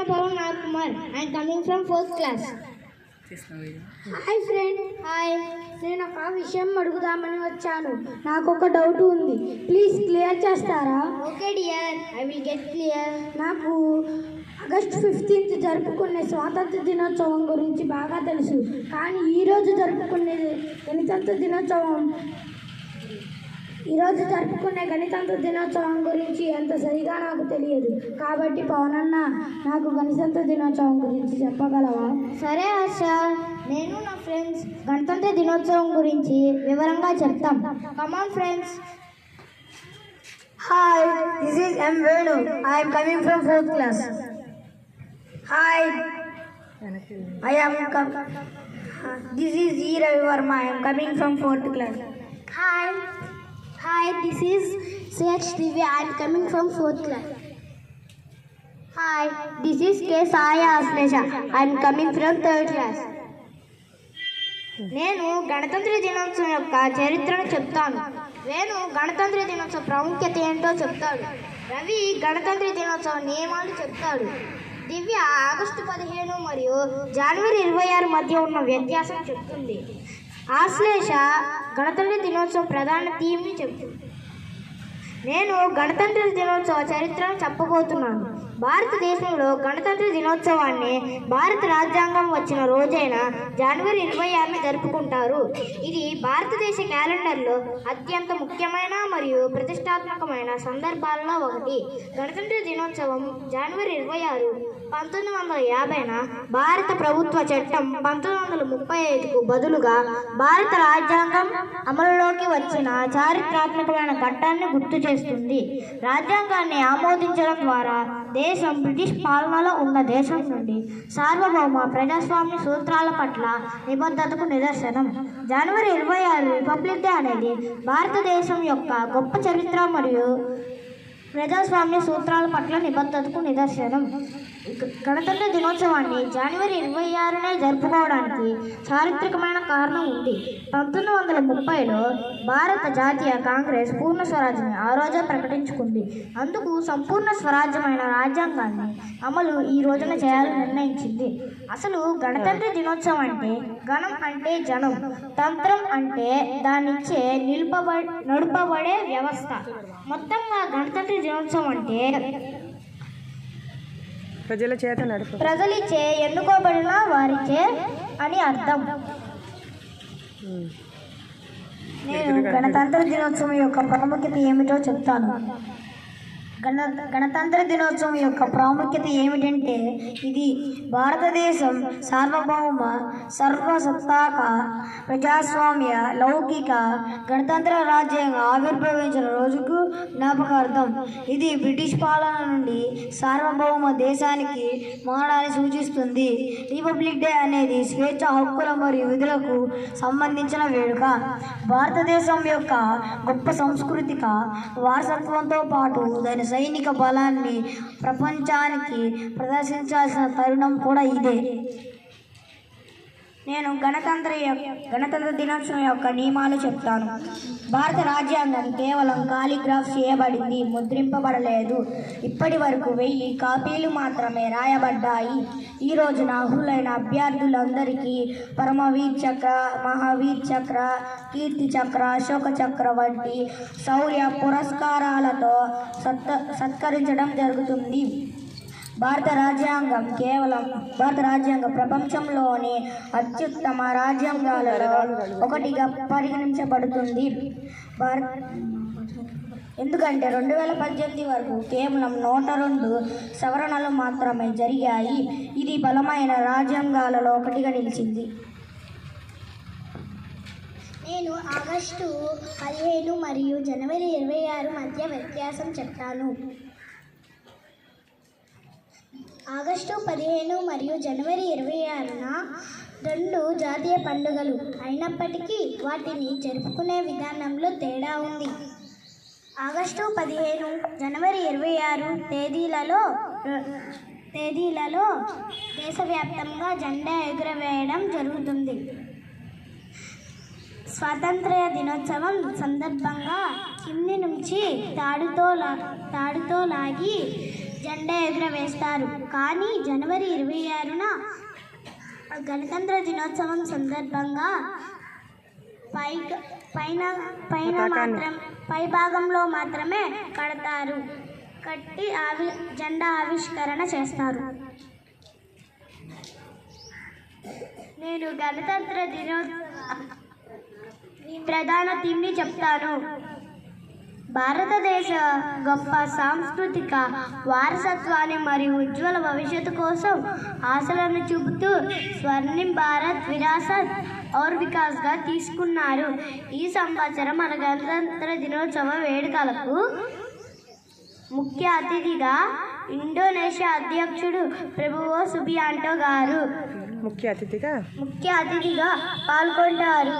Pawan Kumar. I am coming from 4th class. Hi friend. Hi. నేను ఒక విషయం అడుగుదామని వచ్చాను. నాకు ఒక డౌట్ ఉంది, ప్లీజ్ క్లియర్ చేస్తారా? Okay dear, I will get clear. నాకు ఆగస్ట్ 15th జరుపుకునే స్వాతంత్ర దినోత్సవం గురించి బాగా తెలుసు, కానీ ఈరోజు జరుపుకునే గణతంత్ర దినోత్సవం గురించి అంత సరిగా నాకు తెలియదు. కాబట్టి పవనన్న, నాకు గణతంత్ర దినోత్సవం గురించి చెప్పగలవా? సరే హర్ష, నేను నా ఫ్రెండ్స్ గణతంత్ర దినోత్సవం గురించి వివరంగా చెప్తాం. Come on friends. Hi, this is M. Venu. I am coming from 4th class. Hi, this is E. Ravi Verma. I am coming from 4th class. Hi, this is CH Divya. I am coming from 4th class. Hi, this is K. Saya Aslesha. I am coming from 3rd class. నేను గణతంత్ర దినోత్సవం యొక్క చరిత్రను చెప్తాను. వేణు గణతంత్ర దినోత్సవ ప్రాముఖ్యత ఏంటో చెప్తాడు. రవి గణతంత్ర దినోత్సవ నియమాలు చెప్తాడు. దివ్య ఆగస్టు 15 మరియు జనవరి 26 మధ్య ఉన్న వ్యత్యాసం చెప్తుంది. ఆశ్లేష గణతంత్ర దినోత్సవం ప్రధాన థీమ్ని చెప్తుంది. నేను గణతంత్ర దినోత్సవ చరిత్రను చెప్పబోతున్నాను. భారతదేశంలో గణతంత్ర దినోత్సవాన్ని భారత రాజ్యాంగం వచ్చిన రోజైన జనవరి 26ని జరుపుకుంటారు. ఇది భారతదేశ క్యాలెండర్లో అత్యంత ముఖ్యమైన మరియు ప్రతిష్టాత్మకమైన సందర్భాలలో ఒకటి. గణతంత్ర దినోత్సవం జనవరి 26 1950న భారత ప్రభుత్వ చట్టం 1935కు బదులుగా భారత రాజ్యాంగం అమలులోకి వచ్చిన చారిత్రాత్మకమైన ఘట్టాన్ని గుర్తు చేస్తుంది. రాజ్యాంగాన్ని ఆమోదించడం ద్వారా దేశం బ్రిటిష్ పాలనలో ఉన్న దేశం నుండి సార్వభౌమ ప్రజాస్వామ్య సూత్రాల పట్ల నిబద్ధతకు నిదర్శనం. జనవరి 26 రిపబ్లిక్ డే అనేది భారతదేశం యొక్క గొప్ప చరిత్ర మరియు ప్రజాస్వామ్య సూత్రాల పట్ల నిబద్ధతకు నిదర్శనం. గణతంత్ర దినోత్సవాన్ని జనవరి 26నే జరుపుకోవడానికి చారిత్రకమైన కారణం ఉంది. 1930లో భారత జాతీయ కాంగ్రెస్ పూర్ణ స్వరాజ్యాన్ని ఆ రోజే ప్రకటించుకుంది. అందుకు సంపూర్ణ స్వరాజ్యమైన రాజ్యాంగాన్ని అమలు ఈ రోజున చేయాలని నిర్ణయించింది. అసలు గణతంత్ర దినోత్సవం అంటే గణం అంటే జనం, తంత్రం అంటే దానిచ్చే నడుపబడే వ్యవస్థ. మొత్తంగా గణతంత్ర దినోత్సవం అంటే ప్రజలిచే ఎన్నుకోబడిన వారిచే అని అర్థం. నేను గణతంత్ర దినోత్సవం యొక్క ప్రాముఖ్యత ఏమిటో చెప్తాను. గణతంత్ర దినోత్సవం యొక్క ప్రాముఖ్యత ఏమిటంటే, ఇది భారతదేశం సార్వభౌమ సర్వసత్తాక ప్రజాస్వామ్య లౌకిక గణతంత్ర రాజ్యాంగం ఆవిర్భవించిన రోజుకు జ్ఞాపకార్థం. ఇది బ్రిటిష్ పాలన నుండి సార్వభౌమ దేశానికి మారడాన్ని సూచిస్తుంది. రిపబ్లిక్ డే అనేది స్వేచ్ఛ, హక్కుల మరియు విధులకు సంబంధించిన వేడుక. భారతదేశం యొక్క గొప్ప సాంస్కృతిక వారసత్వంతో పాటు దాని సైనిక బలాన్ని ప్రపంచానికి ప్రదర్శించాల్సిన తరుణం కూడా ఇదే. నేను గణతంత్ర దినోత్సవం యొక్క నియమాలు చెప్తాను. భారత రాజ్యాంగం కేవలం కాలిగ్రాఫ్ చేయబడింది, ముద్రింపబడలేదు. ఇప్పటి వరకు 1000 కాపీలు మాత్రమే రాయబడ్డాయి. ఈ రోజున అర్హులైన అభ్యర్థులందరికీ పరమవీర్ చక్ర, మహావీర్ చక్ర, కీర్తి చక్ర, అశోక చక్ర వంటి శౌర్య పురస్కారాలతో సత్కరించడం జరుగుతుంది. భారత రాజ్యాంగం ప్రపంచంలోని అత్యుత్తమ రాజ్యాంగాలలో ఒకటిగా పరిగణించబడుతుంది. ఎందుకంటే 2018 వరకు కేవలం 102 సవరణలు మాత్రమే జరిగాయి. ఇది బలమైన రాజ్యాంగాలలో ఒకటిగా నిలిచింది. నేను ఆగస్టు 15 మరియు జనవరి 26 మధ్య వ్యత్యాసం చెప్తాను. ఆగస్టు 15 మరియు జనవరి 26న 2 జాతీయ పండుగలు అయినప్పటికీ వాటిని జరుపుకునే విధానంలో తేడా ఉంది. ఆగస్టు 15, జనవరి 26 తేదీలలో దేశవ్యాప్తంగా జెండా ఎగురవేయడం జరుగుతుంది. స్వాతంత్ర దినోత్సవం సందర్భంగా కింది నుంచి తాడుతో లాగి జెండా ఎగురవేస్తారు. కానీ జనవరి 26న గణతంత్ర దినోత్సవం సందర్భంగా పై భాగంలో మాత్రమే కట్టి జెండా ఆవిష్కరణ చేస్తారు. నేను గణతంత్ర దినోత్సవ ప్రధాన థీమ్ని చెప్తాను. భారతదేశ గొప్ప సాంస్కృతిక వారసత్వాన్ని మరియు ఉజ్వల భవిష్యత్తు కోసం ఆశలను చూపుతూ స్వర్ణిం భారత్ విరాసత్ ఔర్ వికాస్గా తీసుకున్నారు. ఈ సంవత్సరం మన గణతంత్ర దినోత్సవ వేడుకలకు ముఖ్య అతిథిగా ఇండోనేషియా అధ్యక్షుడు ప్రభువో సుబియాంటో గారు ముఖ్య అతిథిగా పాల్గొంటారు.